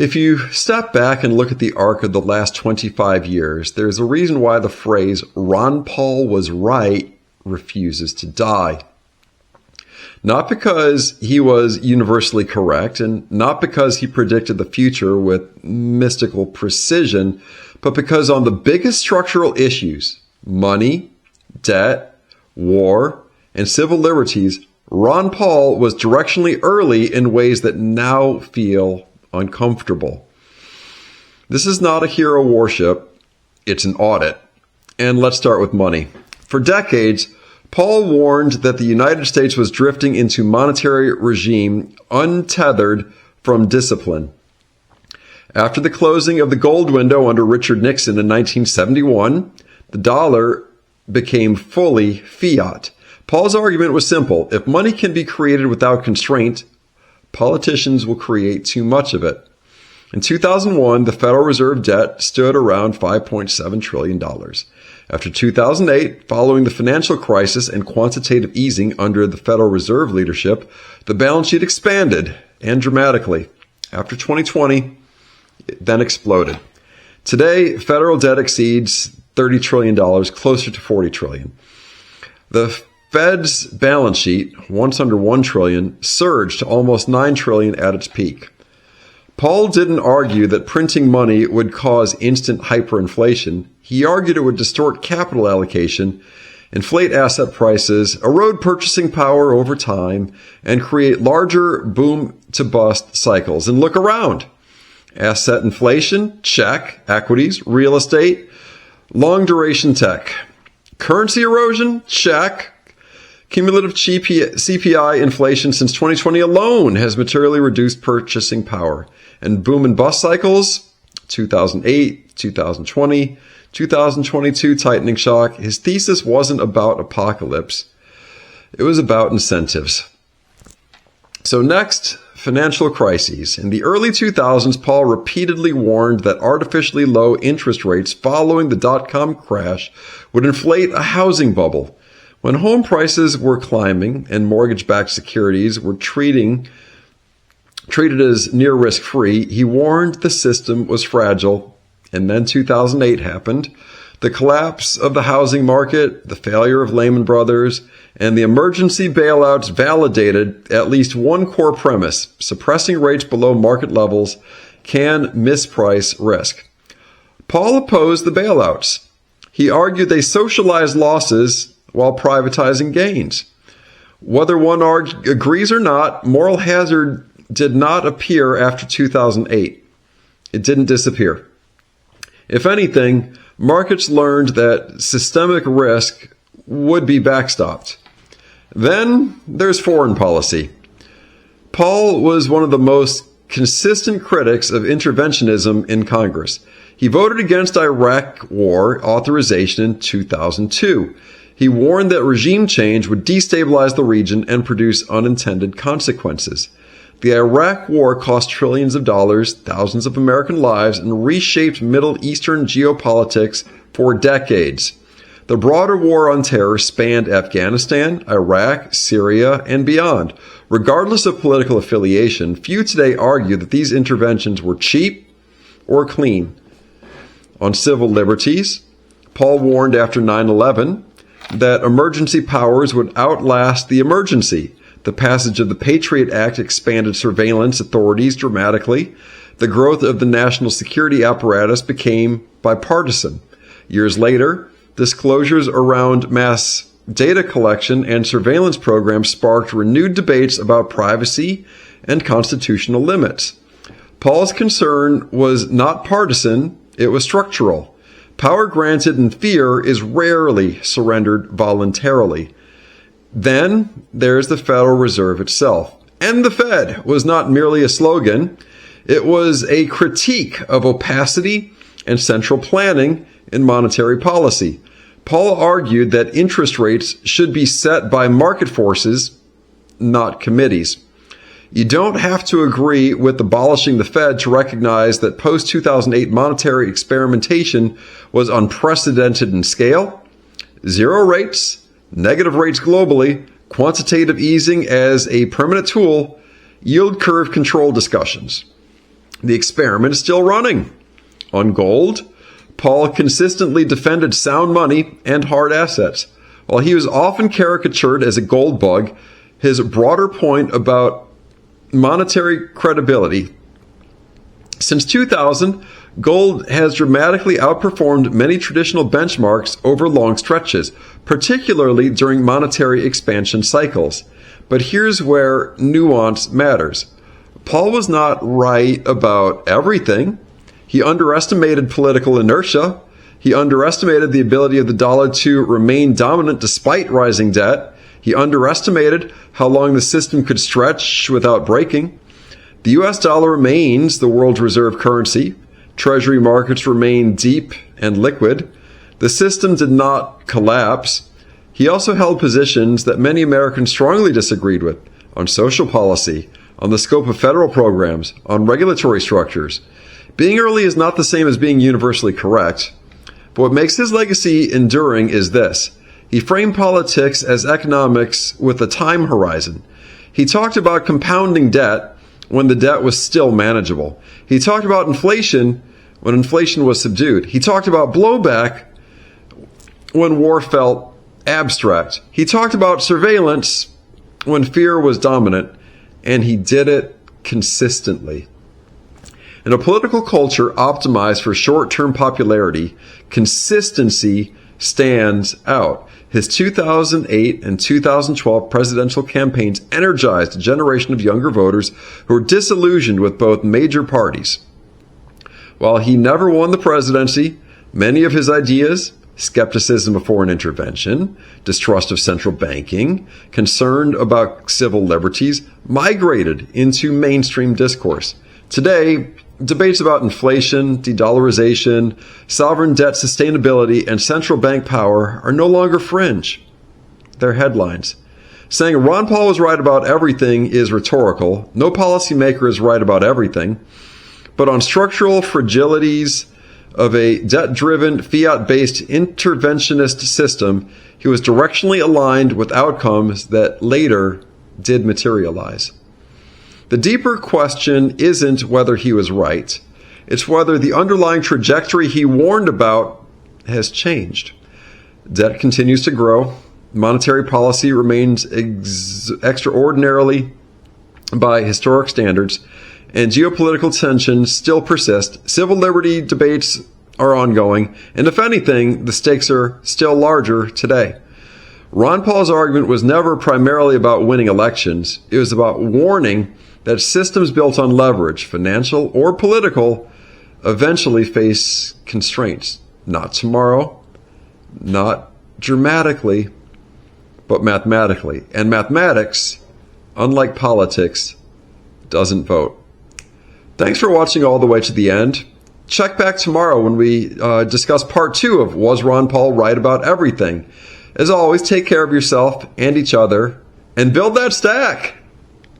If you step back and look at the arc of the last 25 years, there's a reason why the phrase "Ron Paul was right" refuses to die. Not because he was universally correct, and not because he predicted the future with mystical precision, but because on the biggest structural issues, money, debt, war, and civil liberties, Ron Paul was directionally early in ways that now feel uncomfortable. This is not a hero worship, it's an audit. And let's start with money. For decades, Paul warned that the United States was drifting into monetary regime untethered from discipline. After the closing of the gold window under Richard Nixon in 1971, the dollar became fully fiat. Paul's argument was simple. If money can be created without constraint, politicians will create too much of it. In 2001, the Federal Reserve debt stood around $5.7 trillion. After 2008, following the financial crisis and quantitative easing under the Federal Reserve leadership, the balance sheet expanded, and dramatically. After 2020, it then exploded. Today, federal debt exceeds $30 trillion, closer to $40 trillion. The Fed's balance sheet, once under $1 trillion, surged to almost $9 trillion at its peak. Paul didn't argue that printing money would cause instant hyperinflation. He argued it would distort capital allocation, inflate asset prices, erode purchasing power over time, and create larger boom-to-bust cycles. And look around. Asset inflation, check. Equities, real estate, long-duration tech. Currency erosion, check. Cumulative CPI inflation since 2020 alone has materially reduced purchasing power. And boom and bust cycles, 2008, 2020, 2022 tightening shock. His thesis wasn't about apocalypse. It was about incentives. So next, financial crises. In the early 2000s, Paul repeatedly warned that artificially low interest rates following the dot-com crash would inflate a housing bubble. When home prices were climbing and mortgage-backed securities were treated as near risk-free, he warned the system was fragile. And then 2008 happened. The collapse of the housing market, the failure of Lehman Brothers, and the emergency bailouts validated at least one core premise: suppressing rates below market levels can misprice risk. Paul opposed the bailouts. He argued they socialized losses while privatizing gains. Whether one agrees or not, moral hazard did not appear after 2008. It didn't disappear. If anything, markets learned that systemic risk would be backstopped. Then there's foreign policy. Paul was one of the most consistent critics of interventionism in Congress. He voted against Iraq war authorization in 2002. He warned that regime change would destabilize the region and produce unintended consequences. The Iraq war cost trillions of dollars, thousands of American lives, and reshaped Middle Eastern geopolitics for decades. The broader war on terror spanned Afghanistan, Iraq, Syria, and beyond. Regardless of political affiliation, few today argue that these interventions were cheap or clean. On civil liberties, Paul warned after 9/11 that emergency powers would outlast the emergency. The passage of the Patriot Act expanded surveillance authorities dramatically. The growth of the national security apparatus became bipartisan. Years later, disclosures around mass data collection and surveillance programs sparked renewed debates about privacy and constitutional limits. Paul's concern was not partisan, it was structural. Power granted in fear is rarely surrendered voluntarily. Then there's the Federal Reserve itself. And the Fed was not merely a slogan. It was a critique of opacity and central planning in monetary policy. Paul argued that interest rates should be set by market forces, not committees. You don't have to agree with abolishing the Fed to recognize that post-2008 monetary experimentation was unprecedented in scale. Zero rates, negative rates globally, quantitative easing as a permanent tool, yield curve control discussions. The experiment is still running. On gold, Paul consistently defended sound money and hard assets. While he was often caricatured as a gold bug, his broader point about monetary credibility. Since 2000, gold has dramatically outperformed many traditional benchmarks over long stretches, particularly during monetary expansion cycles. But here's where nuance matters. Paul was not right about everything. He underestimated political inertia. He underestimated the ability of the dollar to remain dominant despite rising debt. He underestimated how long the system could stretch without breaking. The US dollar remains the world's reserve currency. Treasury markets remain deep and liquid. The system did not collapse. He also held positions that many Americans strongly disagreed with on social policy, on the scope of federal programs, on regulatory structures. Being early is not the same as being universally correct. But what makes his legacy enduring is this. He framed politics as economics with a time horizon. He talked about compounding debt when the debt was still manageable. He talked about inflation when inflation was subdued. He talked about blowback when war felt abstract. He talked about surveillance when fear was dominant, and he did it consistently. In a political culture optimized for short-term popularity, consistency stands out. His 2008 and 2012 presidential campaigns energized a generation of younger voters who were disillusioned with both major parties. While he never won the presidency, many of his ideas, skepticism of foreign intervention, distrust of central banking, concern about civil liberties, migrated into mainstream discourse. Today, debates about inflation, de-dollarization, sovereign debt sustainability, and central bank power are no longer fringe. They're headlines. Saying Ron Paul was right about everything is rhetorical. No policymaker is right about everything. But on structural fragilities of a debt-driven, fiat-based interventionist system, he was directionally aligned with outcomes that later did materialize. The deeper question isn't whether he was right. It's whether the underlying trajectory he warned about has changed. Debt continues to grow. Monetary policy remains extraordinarily by historic standards, and geopolitical tensions still persist. Civil liberty debates are ongoing, and if anything, the stakes are still larger today. Ron Paul's argument was never primarily about winning elections. It was about warning that systems built on leverage, financial or political, eventually face constraints. Not tomorrow, not dramatically, but mathematically. And mathematics, unlike politics, doesn't vote. Thanks for watching all the way to the end. Check back tomorrow when we discuss part 2 of Was Ron Paul Right About Everything? As always, take care of yourself and each other and build that stack.